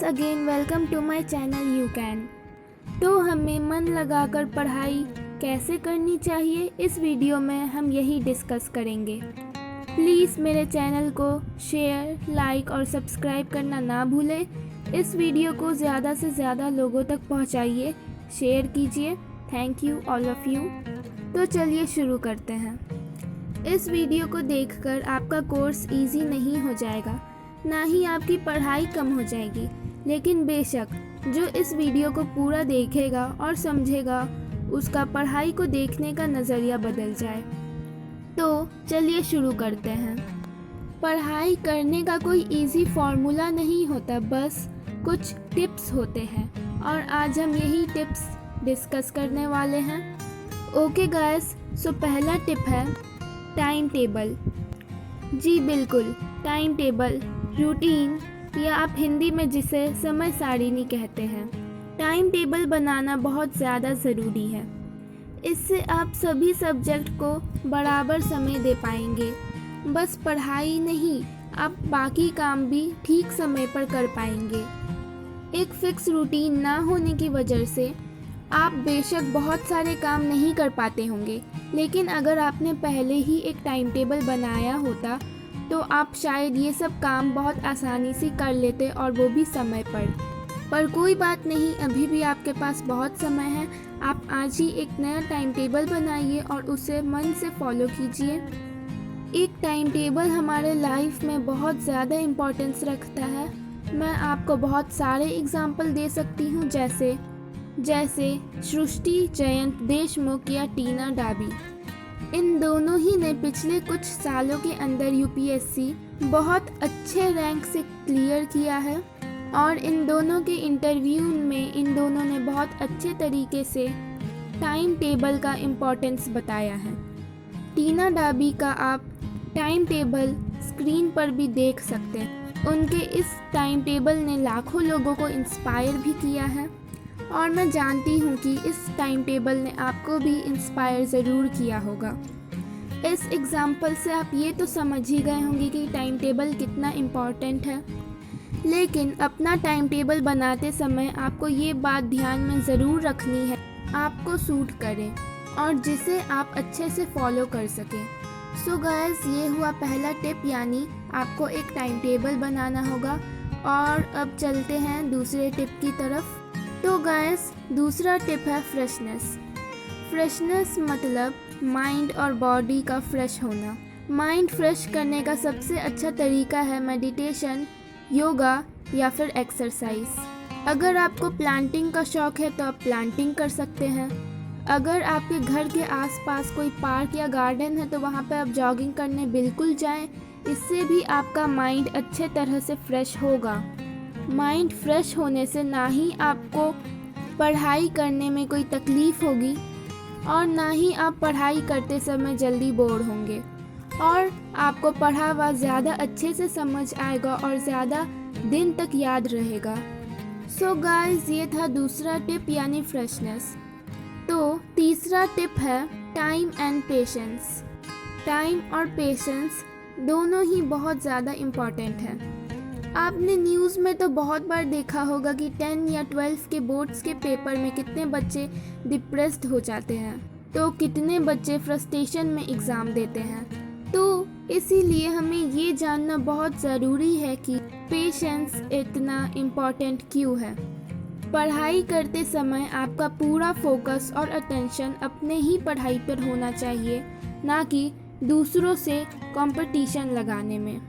Again welcome to my channel you can. तो हमें मन लगाकर पढ़ाई कैसे करनी चाहिए, इस वीडियो में हम यही डिस्कस करेंगे। प्लीज़ मेरे चैनल को शेयर, लाइक और सब्सक्राइब करना ना भूलें। इस वीडियो को ज़्यादा से ज़्यादा लोगों तक पहुंचाइए, शेयर कीजिए। Thank you all of you. तो चलिए शुरू करते हैं। इस वीडियो को देखकर आपका कोर्स इजी नहीं हो जाएगा, ना ही आपकी पढ़ाई कम हो जाएगी, लेकिन बेशक जो इस वीडियो को पूरा देखेगा और समझेगा, उसका पढ़ाई को देखने का नज़रिया बदल जाए। तो चलिए शुरू करते हैं। पढ़ाई करने का कोई इजी फॉर्मूला नहीं होता, बस कुछ टिप्स होते हैं और आज हम यही टिप्स डिस्कस करने वाले हैं। ओके गाइस, सो पहला टिप है टाइम टेबल। जी बिल्कुल, टाइम टेबल, रूटीन या आप हिंदी में जिसे समय सारिणी कहते हैं। टाइम टेबल बनाना बहुत ज़्यादा ज़रूरी है। इससे आप सभी सब्जेक्ट को बराबर समय दे पाएंगे। बस पढ़ाई नहीं, आप बाकी काम भी ठीक समय पर कर पाएंगे। एक फिक्स रूटीन ना होने की वजह से आप बेशक बहुत सारे काम नहीं कर पाते होंगे, लेकिन अगर आपने पहले ही एक टाइम टेबल बनाया होता तो आप शायद ये सब काम बहुत आसानी से कर लेते, और वो भी समय पर कोई बात नहीं, अभी भी आपके पास बहुत समय है। आप आज ही एक नया टाइम टेबल बनाइए और उसे मन से फॉलो कीजिए। एक टाइम टेबल हमारे लाइफ में बहुत ज़्यादा इम्पोर्टेंस रखता है। मैं आपको बहुत सारे एग्जाम्पल दे सकती हूँ, जैसे सृष्टि जयंत देशमुख या टीना डाबी। इन दोनों ही ने पिछले कुछ सालों के अंदर यूपीएससी बहुत अच्छे रैंक से क्लियर किया है, और इन दोनों के इंटरव्यू में इन दोनों ने बहुत अच्छे तरीके से टाइम टेबल का इम्पोर्टेंस बताया है। टीना डाबी का आप टाइम टेबल स्क्रीन पर भी देख सकते हैं। उनके इस टाइम टेबल ने लाखों लोगों को इंस्पायर भी किया है, और मैं जानती हूँ कि इस टाइम टेबल ने आपको भी इंस्पायर ज़रूर किया होगा। इस एग्ज़ाम्पल से आप ये तो समझ ही गए होंगे कि टाइम टेबल कितना इम्पॉर्टेंट है, लेकिन अपना टाइम टेबल बनाते समय आपको ये बात ध्यान में ज़रूर रखनी है, आपको सूट करे और जिसे आप अच्छे से फॉलो कर सकें। सो गाइस, ये हुआ पहला टिप, यानी आपको एक टाइम टेबल बनाना होगा। और अब चलते हैं दूसरे टिप की तरफ। तो गाइस, दूसरा टिप है फ्रेशनेस मतलब माइंड और बॉडी का फ्रेश होना। माइंड फ्रेश करने का सबसे अच्छा तरीका है मेडिटेशन, योगा या फिर एक्सरसाइज। अगर आपको प्लांटिंग का शौक़ है तो आप प्लांटिंग कर सकते हैं। अगर आपके घर के आसपास कोई पार्क या गार्डन है तो वहाँ पे आप जॉगिंग करने बिल्कुल जाएं। इससे भी आपका माइंड अच्छे तरह से फ्रेश होगा। माइंड फ्रेश होने से ना ही आपको पढ़ाई करने में कोई तकलीफ़ होगी, और ना ही आप पढ़ाई करते समय जल्दी बोर होंगे, और आपको पढ़ा हुआ ज़्यादा अच्छे से समझ आएगा और ज़्यादा दिन तक याद रहेगा। सो गाइस, ये था दूसरा टिप यानी फ्रेशनेस। तो तीसरा टिप है टाइम एंड पेशेंस। टाइम और पेशेंस दोनों ही बहुत ज़्यादा इम्पॉर्टेंट है। आपने न्यूज़ में तो बहुत बार देखा होगा कि 10 या 12 के बोर्ड्स के पेपर में कितने बच्चे डिप्रेस्ड हो जाते हैं, तो कितने बच्चे फ्रस्ट्रेशन में एग्ज़ाम देते हैं। तो इसीलिए हमें ये जानना बहुत ज़रूरी है कि पेशेंस इतना इम्पॉर्टेंट क्यों है। पढ़ाई करते समय आपका पूरा फोकस और अटेंशन अपने ही पढ़ाई पर होना चाहिए, ना कि दूसरों से कंपटीशन लगाने में।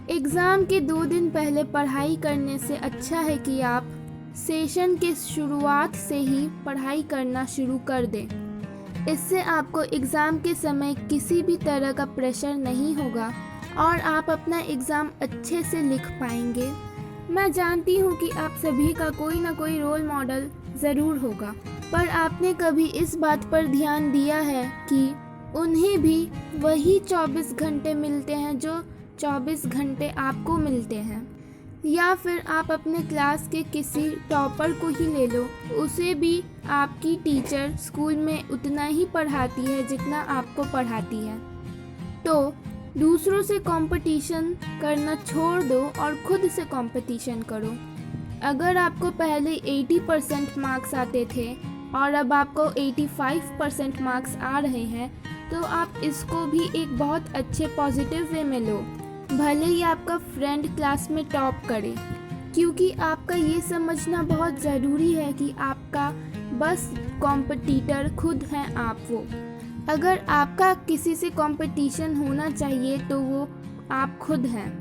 एग्ज़ाम के 2 दिन पहले पढ़ाई करने से अच्छा है कि आप सेशन के शुरुआत से ही पढ़ाई करना शुरू कर दें। इससे आपको एग्ज़ाम के समय किसी भी तरह का प्रेशर नहीं होगा और आप अपना एग्ज़ाम अच्छे से लिख पाएंगे। मैं जानती हूँ कि आप सभी का कोई ना कोई रोल मॉडल ज़रूर होगा, पर आपने कभी इस बात पर ध्यान दिया है कि उन्हें भी वही 24 घंटे मिलते हैं जो 24 घंटे आपको मिलते हैं? या फिर आप अपने क्लास के किसी टॉपर को ही ले लो, उसे भी आपकी टीचर स्कूल में उतना ही पढ़ाती है जितना आपको पढ़ाती है। तो दूसरों से कंपटीशन करना छोड़ दो और खुद से कंपटीशन करो। अगर आपको पहले 80% मार्क्स आते थे और अब आपको 85% मार्क्स आ रहे हैं, तो आप इसको भी एक बहुत अच्छे पॉजिटिव वे में लो। भले ही आपका फ्रेंड क्लास में टॉप करे, क्योंकि आपका ये समझना बहुत ज़रूरी है कि आपका बस कॉम्पिटिटर खुद हैं आप वो। अगर आपका किसी से कंपटीशन होना चाहिए तो वो आप खुद हैं,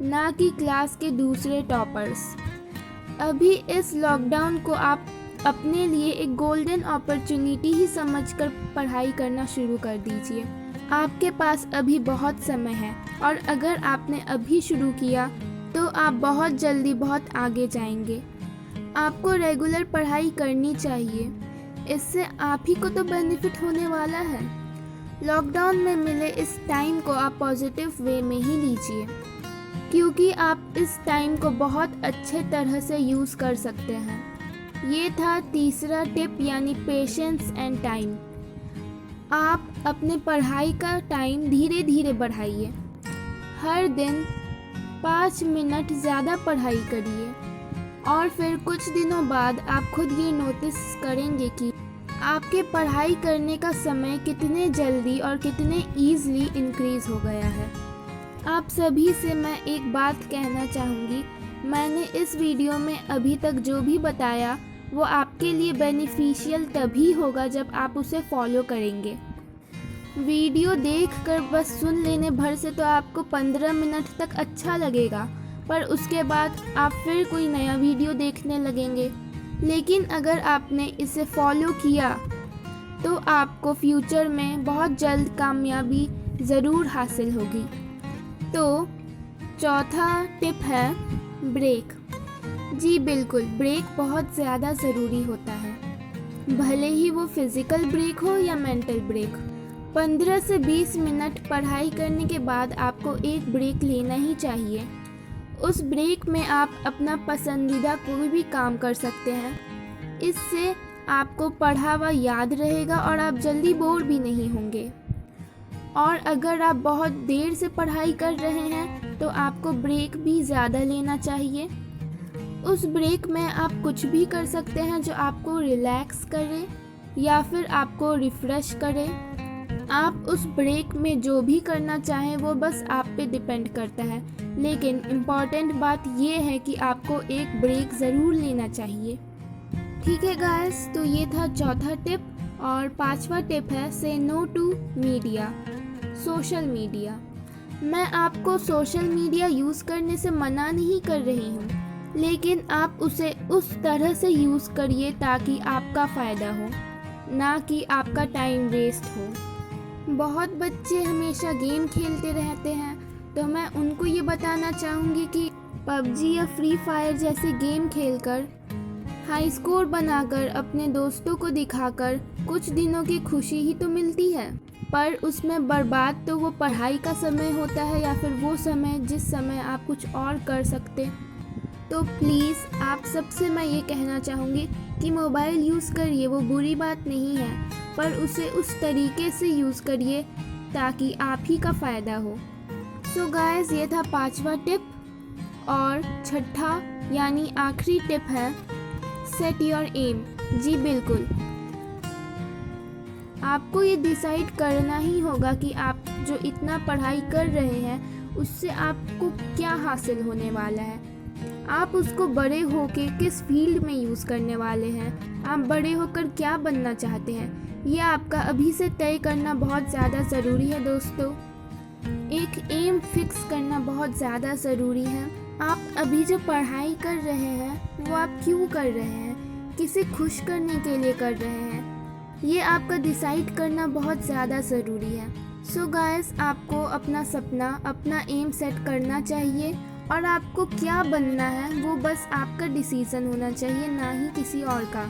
ना कि क्लास के दूसरे टॉपर्स। अभी इस लॉकडाउन को आप अपने लिए एक गोल्डन अपॉर्चुनिटी ही समझकर पढ़ाई करना शुरू कर दीजिए। आपके पास अभी बहुत समय है और अगर आपने अभी शुरू किया तो आप बहुत जल्दी बहुत आगे जाएंगे। आपको रेगुलर पढ़ाई करनी चाहिए, इससे आप ही को तो बेनिफिट होने वाला है। लॉकडाउन में मिले इस टाइम को आप पॉजिटिव वे में ही लीजिए, क्योंकि आप इस टाइम को बहुत अच्छे तरह से यूज़ कर सकते हैं। ये था तीसरा टिप, यानी पेशेंस एंड टाइम। आप अपने पढ़ाई का टाइम धीरे धीरे बढ़ाइए। हर दिन 5 मिनट ज़्यादा पढ़ाई करिए और फिर कुछ दिनों बाद आप खुद ये नोटिस करेंगे कि आपके पढ़ाई करने का समय कितने जल्दी और कितने ईज़िली इंक्रीज़ हो गया है। आप सभी से मैं एक बात कहना चाहूँगी, मैंने इस वीडियो में अभी तक जो भी बताया वो आपके लिए बेनिफिशियल तभी होगा जब आप उसे फॉलो करेंगे। वीडियो देखकर बस सुन लेने भर से तो आपको 15 मिनट तक अच्छा लगेगा, पर उसके बाद आप फिर कोई नया वीडियो देखने लगेंगे। लेकिन अगर आपने इसे फॉलो किया तो आपको फ्यूचर में बहुत जल्द कामयाबी ज़रूर हासिल होगी। तो चौथा टिप है ब्रेक। जी बिल्कुल, ब्रेक बहुत ज़्यादा ज़रूरी होता है, भले ही वो फिज़िकल ब्रेक हो या मेंटल ब्रेक। 15 से 20 मिनट पढ़ाई करने के बाद आपको एक ब्रेक लेना ही चाहिए। उस ब्रेक में आप अपना पसंदीदा कोई भी काम कर सकते हैं। इससे आपको पढ़ा हुआ याद रहेगा और आप जल्दी बोर भी नहीं होंगे। और अगर आप बहुत देर से पढ़ाई कर रहे हैं तो आपको ब्रेक भी ज़्यादा लेना चाहिए। उस ब्रेक में आप कुछ भी कर सकते हैं जो आपको रिलैक्स करे या फिर आपको रिफ़्रेश करे। आप उस ब्रेक में जो भी करना चाहें वो बस आप पे डिपेंड करता है, लेकिन इम्पॉर्टेंट बात ये है कि आपको एक ब्रेक ज़रूर लेना चाहिए। ठीक है गाइस, तो ये था चौथा टिप। और 5वां टिप है say no to media, social media. मैं आपको सोशल मीडिया यूज़ करने से मना नहीं कर रही हूँ, लेकिन आप उसे उस तरह से यूज़ करिए ताकि आपका फ़ायदा हो, ना कि आपका टाइम वेस्ट हो। बहुत बच्चे हमेशा गेम खेलते रहते हैं, तो मैं उनको ये बताना चाहूँगी कि पबजी या फ्री फायर जैसे गेम खेलकर हाई स्कोर बनाकर अपने दोस्तों को दिखाकर कुछ दिनों की खुशी ही तो मिलती है, पर उसमें बर्बाद तो वो पढ़ाई का समय होता है या फिर वो समय जिस समय आप कुछ और कर सकते। तो प्लीज़ आप सबसे मैं ये कहना चाहूँगी कि मोबाइल यूज़ करिए, वो बुरी बात नहीं है, पर उसे उस तरीके से यूज़ करिए ताकि आप ही का फ़ायदा हो। सो गाइस, ये था 5वां टिप। और छठा यानी आखिरी टिप है सेट योर एम। जी बिल्कुल, आपको ये डिसाइड करना ही होगा कि आप जो इतना पढ़ाई कर रहे हैं उससे आपको क्या हासिल होने वाला है। आप उसको बड़े होके किस फील्ड में यूज़ करने वाले हैं, आप बड़े होकर क्या बनना चाहते हैं, ये आपका अभी से तय करना बहुत ज़्यादा ज़रूरी है दोस्तों। एक एम फिक्स करना बहुत ज़्यादा ज़रूरी है। आप अभी जो पढ़ाई कर रहे हैं वो आप क्यों कर रहे हैं, किसे खुश करने के लिए कर रहे हैं, ये आपका डिसाइड करना बहुत ज़्यादा ज़रूरी है। सो गाइस, आपको अपना सपना, अपना एम सेट करना चाहिए और आपको क्या बनना है वो बस आपका डिसीज़न होना चाहिए, ना ही किसी और का।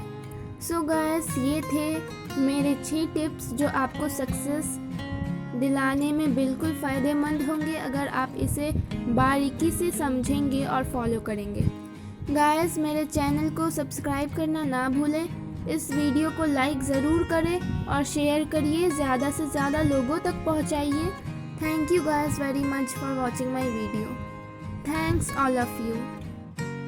सो गाइस, ये थे मेरे 6 टिप्स जो आपको सक्सेस दिलाने में बिल्कुल फ़ायदेमंद होंगे अगर आप इसे बारीकी से समझेंगे और फॉलो करेंगे। गाइस, मेरे चैनल को सब्सक्राइब करना ना भूलें, इस वीडियो को लाइक ज़रूर करें और शेयर करिए, ज़्यादा से ज़्यादा लोगों तक पहुंचाइए। Thank you guys very much for watching my video. Thanks all of you.